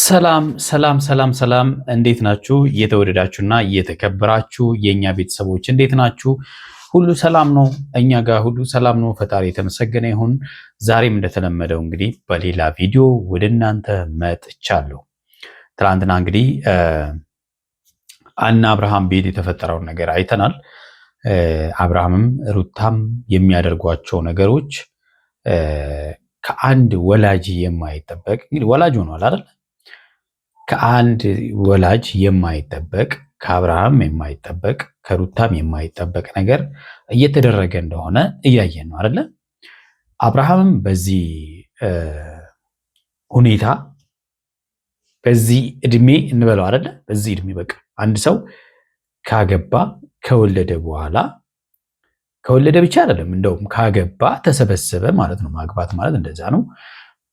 ሰላም ሰላም ሰላም ሰላም፣ እንዴት ናችሁ? እየተወደዳችሁና እየተከበራችሁ የኛ ቤተሰቦች እንዴት ናችሁ? ሁሉ ሰላም ነው? እኛ ጋር ሁሉ ሰላም ነው። ፈጣሪ የተመሰገነ ይሁን። ዛሬም እንደተለመደው እንግዲህ በሌላ ቪዲዮ ወደ እናንተ መጥቻለሁ። ትናንትና እንግዲህ አና አብርሃም ቤት የተፈጠረውን ነገር አይተናል። አብርሃምም ሩታም የሚያደርጓቸው ነገሮች ከአንድ ወላጅ የማይጠበቅ እንግዲህ ወላጅ ሆኗል አይደል? ከአንድ ወላጅ የማይጠበቅ ከአብርሃም የማይጠበቅ ከሩታም የማይጠበቅ ነገር እየተደረገ እንደሆነ እያየን ነው አይደለ? አብርሃምም በዚህ ሁኔታ በዚህ እድሜ እንበለው አይደለ? በዚህ እድሜ በቃ አንድ ሰው ካገባ ከወለደ በኋላ ከወለደ ብቻ አይደለም እንደውም ካገባ ተሰበሰበ ማለት ነው። ማግባት ማለት እንደዛ ነው።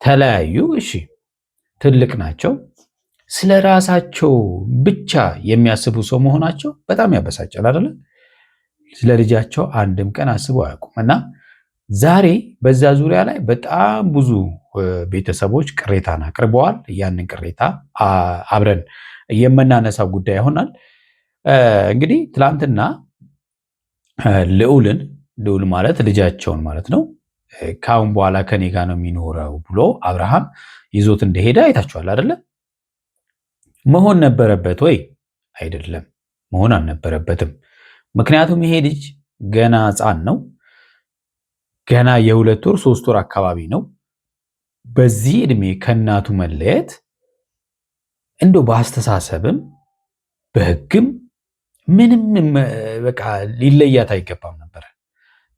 ተለያዩ፣ እሺ ትልቅ ናቸው። ስለ ራሳቸው ብቻ የሚያስቡ ሰው መሆናቸው በጣም ያበሳጫል አይደለ? ስለ ልጃቸው አንድም ቀን አስበው አያውቁም። እና ዛሬ በዛ ዙሪያ ላይ በጣም ብዙ ቤተሰቦች ቅሬታን አቅርበዋል። ያንን ቅሬታ አብረን የምናነሳው ጉዳይ ይሆናል። እንግዲህ ትላንትና ልዑል ማለት ልጃቸውን ማለት ነው ከአሁን በኋላ ከኔ ጋር ነው የሚኖረው ብሎ አብርሃም ይዞት እንደሄደ አይታችኋል አይደለ? መሆን ነበረበት ወይ? አይደለም፣ መሆን አልነበረበትም። ምክንያቱም ይሄ ልጅ ገና ሕፃን ነው። ገና የ2 ወር 3 ወር አካባቢ ነው። በዚህ እድሜ ከእናቱ መለየት እንደው በአስተሳሰብም በሕግም ምንም በቃ ሊለያት አይገባም ነበር።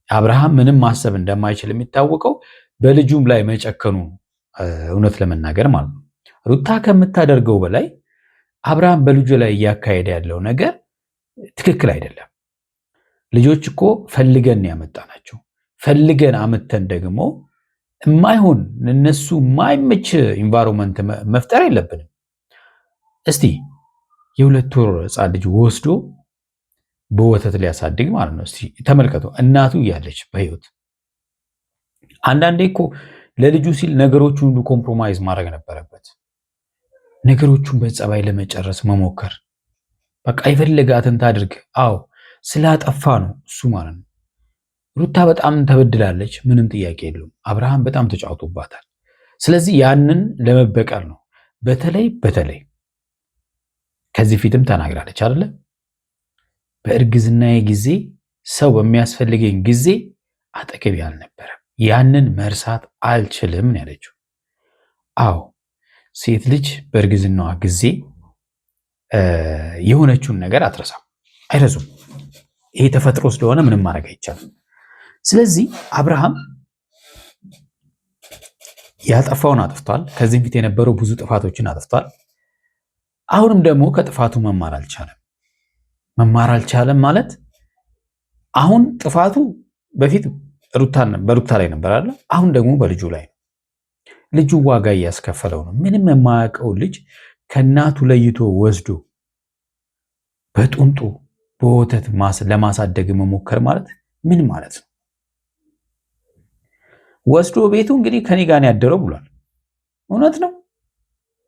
አብርሃም ምንም ማሰብ እንደማይችል የሚታወቀው በልጁም ላይ መጨከኑ እውነት ለመናገር ማለት ነው። ሩታ ከምታደርገው በላይ አብርሃም በልጁ ላይ እያካሄደ ያለው ነገር ትክክል አይደለም። ልጆች እኮ ፈልገን ያመጣናቸው፣ ፈልገን አመተን ደግሞ የማይሆን እነሱ የማይመች ኢንቫይሮንመንት መፍጠር የለብንም። እስቲ የ2 ወር ሕፃን ልጅ ወስዶ በወተት ሊያሳድግ ማለት ነው። እስቲ ተመልከቱ፣ እናቱ እያለች በህይወት አንዳንዴ እኮ ለልጁ ሲል ነገሮቹን ሁሉ ኮምፕሮማይዝ ማድረግ ነበረበት። ነገሮቹን በጸባይ ለመጨረስ መሞከር፣ በቃ የፈለጋትን ታድርግ። አዎ ስላጠፋ ነው እሱ ማለት ነው። ሩታ በጣም ተበድላለች፣ ምንም ጥያቄ የለውም። አብርሃም በጣም ተጫውቶባታል። ስለዚህ ያንን ለመበቀል ነው። በተለይ ከዚህ ፊትም ተናግራለች አይደለ? በእርግዝናዬ ጊዜ ሰው በሚያስፈልገኝ ጊዜ አጠገቤ አልነበረም፣ ያንን መርሳት አልችልም ነው ያለችው። አዎ ሴት ልጅ በእርግዝናዋ ጊዜ የሆነችውን ነገር አትረሳም፣ አይረሱም። ይሄ ተፈጥሮ ስለሆነ ምንም ማድረግ አይቻልም። ስለዚህ አብርሃም ያጠፋውን አጥፍቷል። ከዚህም ፊት የነበሩ ብዙ ጥፋቶችን አጥፍቷል። አሁንም ደግሞ ከጥፋቱ መማር አልቻለም ማለት አሁን ጥፋቱ በፊት በሩታ ላይ ነበር አለ፣ አሁን ደግሞ በልጁ ላይ ነው። ልጁ ዋጋ እያስከፈለው ነው። ምንም የማያውቀው ልጅ ከእናቱ ለይቶ ወስዶ በጡንጡ በወተት ለማሳደግ መሞከር ማለት ምን ማለት ነው? ወስዶ ቤቱ እንግዲህ ከኔ ጋር ያደረው ብሏል። እውነት ነው።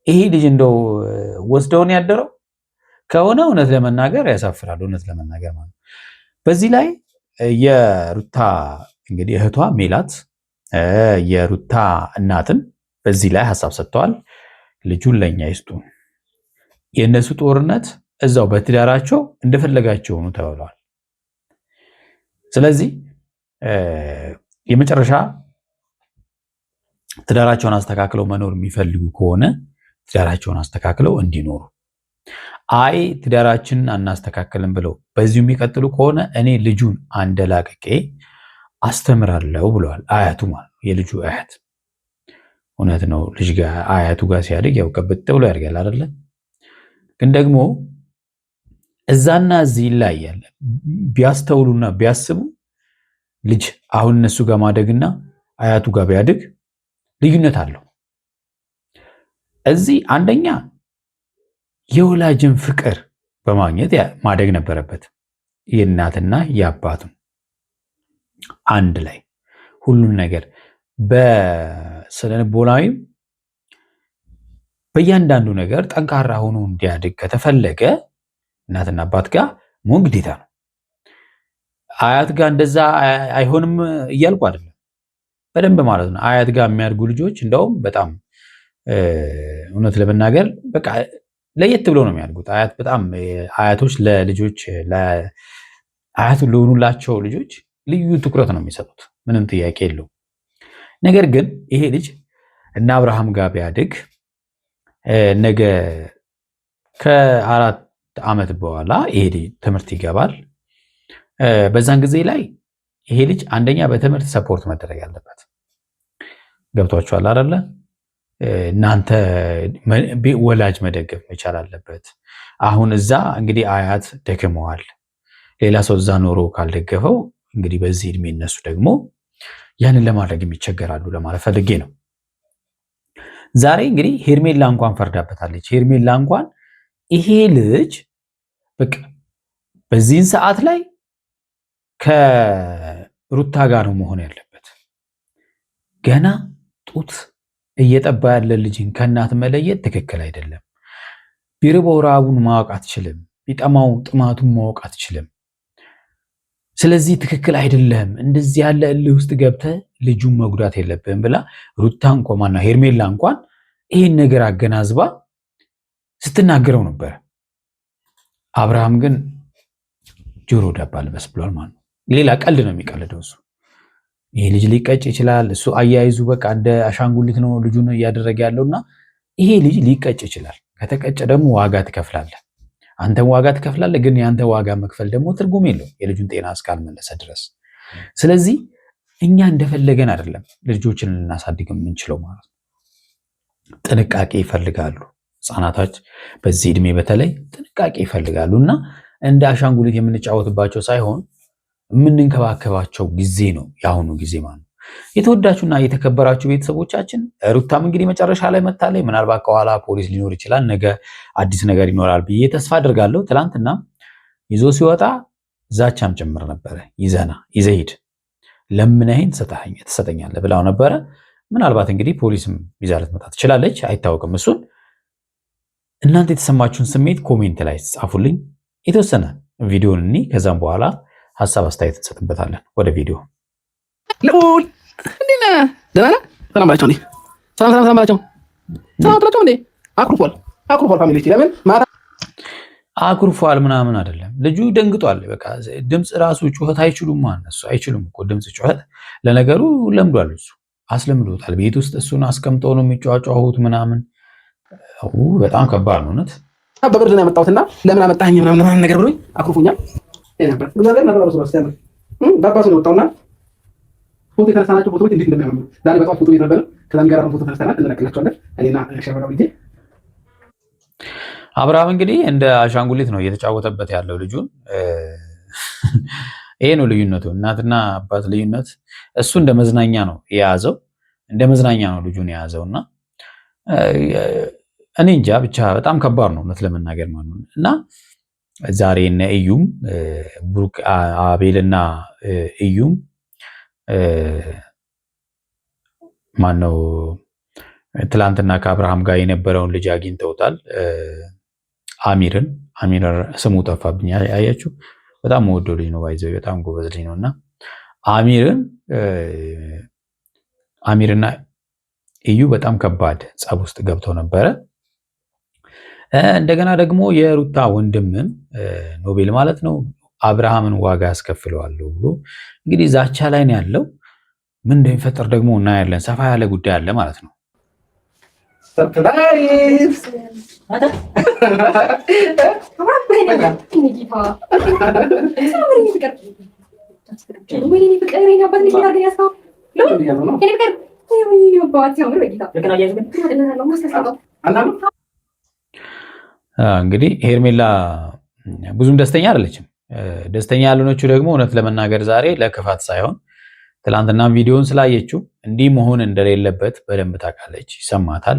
ይሄ ልጅ እንደው ወስደውን ያደረው ከሆነ እውነት ለመናገር ያሳፍራል። እውነት ለመናገር ማለት በዚህ ላይ የሩታ እንግዲህ እህቷ ሜላት የሩታ እናትም በዚህ ላይ ሀሳብ ሰጥተዋል። ልጁን ለኛ ይስጡ፣ የእነሱ ጦርነት እዛው በትዳራቸው እንደፈለጋቸው ሆኑ ተብለዋል። ስለዚህ የመጨረሻ ትዳራቸውን አስተካክለው መኖር የሚፈልጉ ከሆነ ትዳራቸውን አስተካክለው እንዲኖሩ፣ አይ ትዳራችንን አናስተካክልም ብለው በዚሁ የሚቀጥሉ ከሆነ እኔ ልጁን አንደላቅቄ አስተምራለሁ ብለዋል። አያቱ ማለት ነው፣ የልጁ አያት። እውነት ነው። ልጅ ጋር አያቱ ጋር ሲያድግ ያው ቀብጥ ብሎ ያድጋል አይደለ? ግን ደግሞ እዛና እዚህ ይለያያል። ቢያስተውሉና ቢያስቡ ልጅ አሁን እነሱ ጋር ማደግና አያቱ ጋር ቢያድግ ልዩነት አለው። እዚህ አንደኛ የወላጅን ፍቅር በማግኘት ማደግ ነበረበት። የእናትና የአባቱ አንድ ላይ ሁሉን ነገር በስነልቦናዊም በእያንዳንዱ ነገር ጠንካራ ሆኖ እንዲያድግ ከተፈለገ እናትና አባት ጋር መሆን ግዴታ ነው። አያት ጋር እንደዛ አይሆንም እያልኩ አይደለም፣ በደንብ ማለት ነው። አያት ጋር የሚያድጉ ልጆች እንደውም በጣም እውነት ለመናገር በቃ ለየት ብሎ ነው የሚያድጉት። አያቶች ለልጆች አያቱ ለሆኑላቸው ልጆች ልዩ ትኩረት ነው የሚሰጡት፣ ምንም ጥያቄ የለው። ነገር ግን ይሄ ልጅ እና አብርሃም ጋር ቢያድግ ነገ ከ4 ዓመት በኋላ ይሄ ልጅ ትምህርት ይገባል። በዛን ጊዜ ላይ ይሄ ልጅ አንደኛ በትምህርት ሰፖርት መደረግ አለበት። ገብቷችኋል አይደለ? እናንተ ወላጅ መደገፍ መቻል አለበት። አሁን እዛ እንግዲህ አያት ደክመዋል። ሌላ ሰው እዛ ኖሮ ካልደገፈው እንግዲህ በዚህ እድሜ እነሱ ደግሞ ያንን ለማድረግ የሚቸገራሉ ለማለት ፈልጌ ነው። ዛሬ እንግዲህ ሄርሜላ እንኳን ፈርዳበታለች። ሄርሜላ እንኳን ይሄ ልጅ በቃ በዚህን ሰዓት ላይ ከሩታ ጋር ነው መሆን ያለበት። ገና ጡት እየጠባ ያለ ልጅን ከእናት መለየት ትክክል አይደለም። ቢርበው ረሃቡን ማወቅ አትችልም። ቢጠማው ጥማቱን ማወቅ አትችልም። ስለዚህ ትክክል አይደለም። እንደዚህ ያለ እልህ ውስጥ ገብተህ ልጁን መጉዳት የለብህም ብላ ሩታ እንኳን ሄርሜላ እንኳን ይህን ነገር አገናዝባ ስትናገረው ነበር። አብርሃም ግን ጆሮ ዳባ ልበስ ብሏል ማለት ነው። ሌላ ቀልድ ነው የሚቀልደው እሱ። ይሄ ልጅ ሊቀጭ ይችላል። እሱ አያይዙ በቃ እንደ አሻንጉሊት ነው ልጁን እያደረገ ያለውና ይሄ ልጅ ሊቀጭ ይችላል። ከተቀጨ ደግሞ ዋጋ ትከፍላለህ። አንተም ዋጋ ትከፍላለህ። ግን የአንተ ዋጋ መክፈል ደግሞ ትርጉም የለው የልጁን ጤና እስካልመለሰ ድረስ። ስለዚህ እኛ እንደፈለገን አይደለም ልጆችን ልናሳድግ የምንችለው ማለት ነው። ጥንቃቄ ይፈልጋሉ ህፃናቶች፣ በዚህ እድሜ በተለይ ጥንቃቄ ይፈልጋሉ እና እንደ አሻንጉሊት የምንጫወትባቸው ሳይሆን የምንንከባከባቸው ጊዜ ነው የአሁኑ ጊዜ ማለት ነው። የተወዳችሁና የተከበራችሁ ቤተሰቦቻችን ሩታም እንግዲህ መጨረሻ ላይ መታለች። ምናልባት ከኋላ ፖሊስ ሊኖር ይችላል፣ ነገ አዲስ ነገር ይኖራል ብዬ ተስፋ አድርጋለሁ። ትላንትና ይዞ ሲወጣ ዛቻም ጭምር ነበረ። ይዘህ ሂድ ለምነህን ትሰጠኛለህ ብላው ነበረ። ምናልባት እንግዲህ ፖሊስም ይዛ ልትመጣ ትችላለች፣ አይታወቅም። እሱን እናንተ የተሰማችሁን ስሜት ኮሜንት ላይ ጻፉልኝ። የተወሰነ ቪዲዮን እኒ ከዛም በኋላ ሀሳብ አስተያየት እንሰጥበታለን። ወደ ቪዲዮ ልዑል እንዴት ነህ? ደህና ነህ? ሰላም ባላቸው እንዴ? ሰላም ባላቸው። ሰላም ባላቸው እንዴ? አኩርፏል ፋሚሊቲ። ለምን ማታ አኩርፏል ምናምን አይደለም። ልጁ ደንግጧል። በቃ ድምፅ ራሱ ጩኸት አይችሉም ማለት እሱ አይችሉም እኮ ድምፅ ጩኸት። ለነገሩ ለምዷል፣ እሱ አስለምዶታል። ቤት ውስጥ እሱን አስቀምጠው ነው የሚጫጫሁት ምናምን። በጣም ከባድ ነው እውነት። በብርድ ነው ያመጣሁትና ለምን አመጣኸኝ ምናምን ነገር ብሎኝ አኩርፎኛል ነበር። በአባቱ ነው የወጣውና ፎቶ የተነሳናቸው ፎቶዎች እንዴት እንደሚያምሩ ዛሬ በጣም ፎቶ የተነበረ ከዛም ጋር ፎቶ ተነስተናል፣ እንለቅላቸዋለን። እኔና ሸበራው ልጄ አብርሃም እንግዲህ እንደ አሻንጉሊት ነው እየተጫወተበት ያለው ልጁን። ይሄ ነው ልዩነቱ፣ እናትና አባት ልዩነት። እሱ እንደ መዝናኛ ነው የያዘው፣ እንደ መዝናኛ ነው ልጁን የያዘውና እኔ እንጃ ብቻ በጣም ከባድ ነው እውነት ለመናገር ማለት ነው። እና ዛሬ እነ እዩም ብሩክ አቤልና እዩም ማነው ትላንትና ከአብርሃም ጋር የነበረውን ልጅ አግኝተውታል። አሚር ስሙ ጠፋብኝ። አያችሁ በጣም ወደው ልጅ ነው፣ ባይዘው በጣም ጎበዝ ልጅ ነውና አሚርና እዩ በጣም ከባድ ጸብ ውስጥ ገብተው ነበረ። እንደገና ደግሞ የሩታ ወንድምም ኖቤል ማለት ነው አብርሃምን ዋጋ ያስከፍለዋለሁ ብሎ እንግዲህ ዛቻ ላይ ነው ያለው። ምን እንደሚፈጠር ደግሞ እናያለን። ሰፋ ያለ ጉዳይ አለ ማለት ነው። እንግዲህ ሄርሜላ ብዙም ደስተኛ አይደለችም። ደስተኛ ያልሆነችው ደግሞ እውነት ለመናገር ዛሬ ለክፋት ሳይሆን ትላንትናም ቪዲዮን ስላየችው እንዲህ መሆን እንደሌለበት በደንብ ታውቃለች፣ ይሰማታል።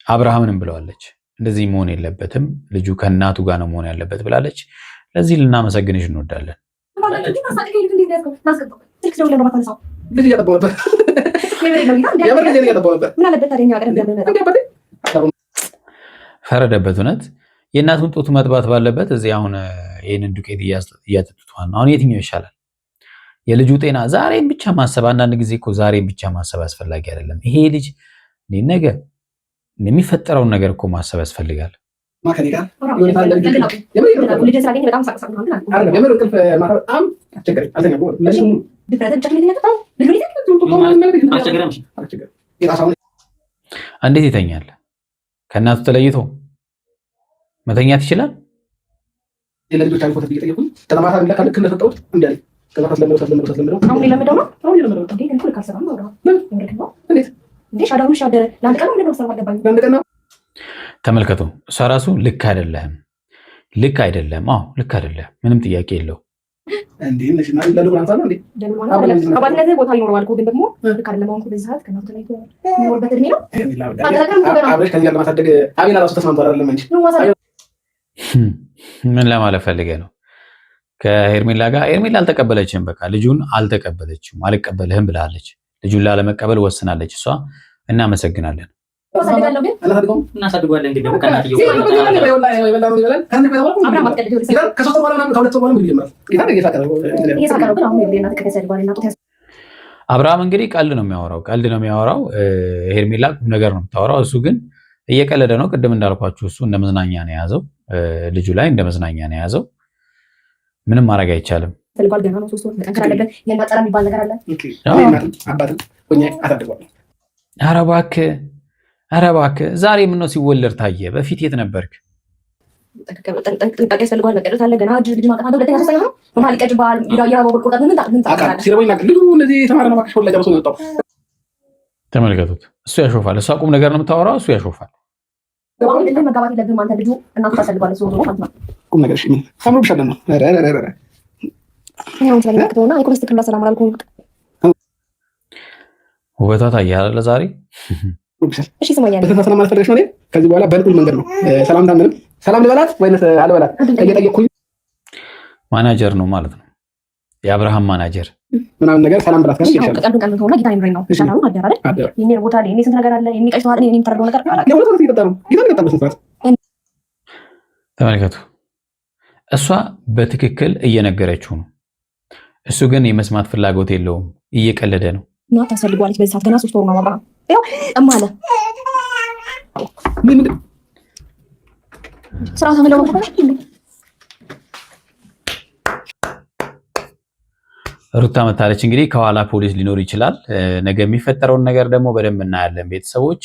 አብርሃምንም ብለዋለች እንደዚህ መሆን የለበትም ልጁ ከእናቱ ጋር ነው መሆን ያለበት ብላለች። ለዚህ ልናመሰግንሽ እንወዳለን። ፈረደበት። እውነት የእናቱን ጡት መጥባት ባለበት እዚህ አሁን ይህንን ዱቄት እያጠጡት ነው። አሁን የትኛው ይሻላል? የልጁ ጤና ዛሬም ብቻ ማሰብ፣ አንዳንድ ጊዜ እኮ ዛሬም ብቻ ማሰብ አስፈላጊ አይደለም። ይሄ ልጅ ነገ የሚፈጠረውን ነገር እኮ ማሰብ ያስፈልጋል። እንዴት ይተኛል? ከእናቱ ተለይቶ መተኛት ይችላል? ተመልከቱ። እሷ ራሱ ልክ አይደለም፣ ልክ አይደለም፣ አዎ ልክ አይደለም፣ ምንም ጥያቄ የለው። ምን ለማለት ፈልገህ ነው? ከሄርሜላ ጋር ሄርሜላ አልተቀበለችም። በቃ ልጁን አልተቀበለችም፣ አልቀበልህም ብላለች። ልጁን ላለመቀበል ወስናለች እሷ። እናመሰግናለን። አብርሃም እንግዲህ ቀልድ ነው የሚያወራው፣ ሄርሜላ ነገር ነው የምታወራው። እሱ ግን እየቀለደ ነው። ቅድም እንዳልኳችሁ እሱ እንደ መዝናኛ ነው የያዘው፣ ልጁ ላይ እንደ መዝናኛ ነው የያዘው። ምንም ማድረግ አይቻልም። ኧረ እባክህ ዛሬ ምነው ሲወለድ ታየ? በፊት የት ነበርክ? ጥንቃቄ ያስፈልገዋል። መቀደስ አለ ገና ልጅ ማቀፍ አለ። ሁለተኛ ሶስተኛ ነው በመሀል ይቀጭባል። ተመልከቱት። እሱ ያሾፋል። እሷ ቁም ነገር ነው የምታወራው፣ እሱ ያሾፋል። መጋባት የለብህም አንተ። ልጁ እናቱ ታሰልባለች ማለት ነው። ቁም ነገር አምሮብሻል ነው ውበቷ ታየ አይደለ ዛሬ። ከዚህ በኋላ በልቁል መንገድ ነው። ሰላምታ ምንም ሰላም ልበላት ወይስ አልበላት እየጠየቅኩኝ ማናጀር ነው ማለት ነው። የአብርሃም ማናጀር ምናምን ነገር ሰላም ብላት ጋር ይሻላል። ተመልከቱ። እሷ በትክክል እየነገረችው ነው። እሱ ግን የመስማት ፍላጎት የለውም፣ እየቀለደ ነው። እና ታስፈልጓለች በዚህ ሰዓት ገና 3 ወር ነው አብርሃም እማለ ስራ ተመለው ሩታ መታለች። እንግዲህ ከኋላ ፖሊስ ሊኖር ይችላል። ነገ የሚፈጠረውን ነገር ደግሞ በደንብ እናያለን። ቤተሰቦች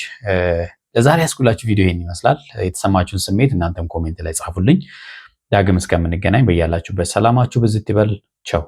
ለዛሬ ያስኩላችሁ ቪዲዮ ይሄን ይመስላል። የተሰማችሁን ስሜት እናንተም ኮሜንት ላይ ጻፉልኝ። ዳግም እስከምንገናኝ በያላችሁበት ሰላማችሁ ብዝት ይበል። ቻው።